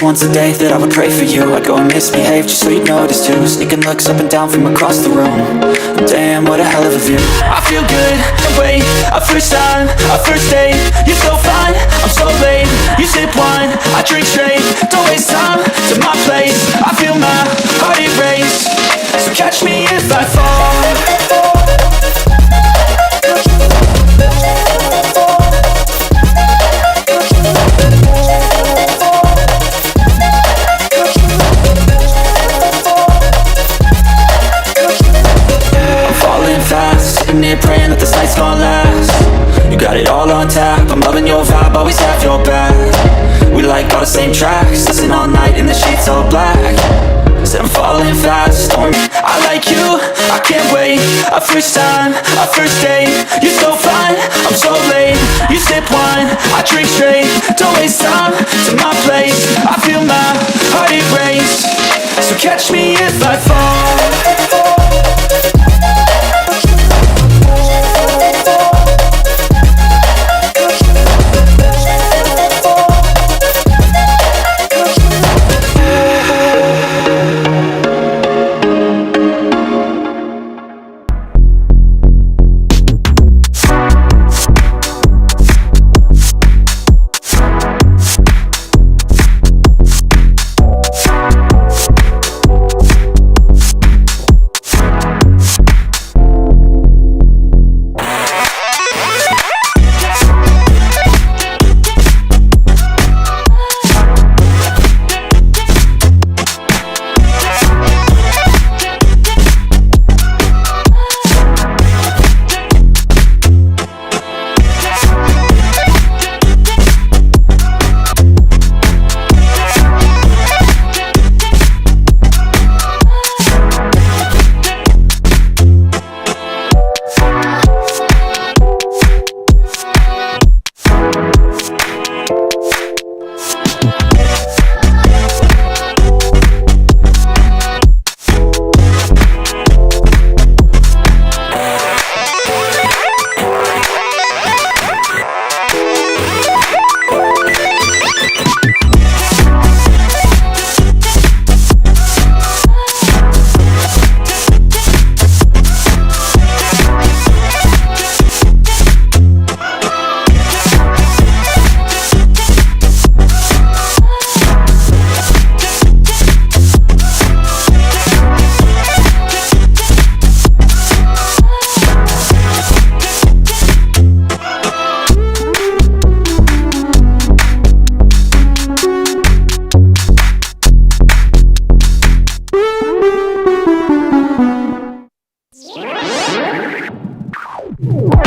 once a day that I would pray for you. I'd go and misbehave just so you'd notice too. Sneaking looks up and down from across the room. Damn, what a hell of a view. I feel good, and wait, a first time, a first date. You're so fine, I'm so late. You sip wine, I drink straight. Don't waste time to my place. I feel my heart erase. So catch me if I fall. Sitting here praying that this night's gonna last. You got it all on tap, I'm loving your vibe, always have your back. We like all the same tracks, listen all night in the sheets all black. Said I'm falling fast, I like you, I can't wait. A first time, a first date. You're so fine, I'm so late. You sip wine, I drink straight. Don't waste time to my place. I feel my heart erase. So catch me if I fall. You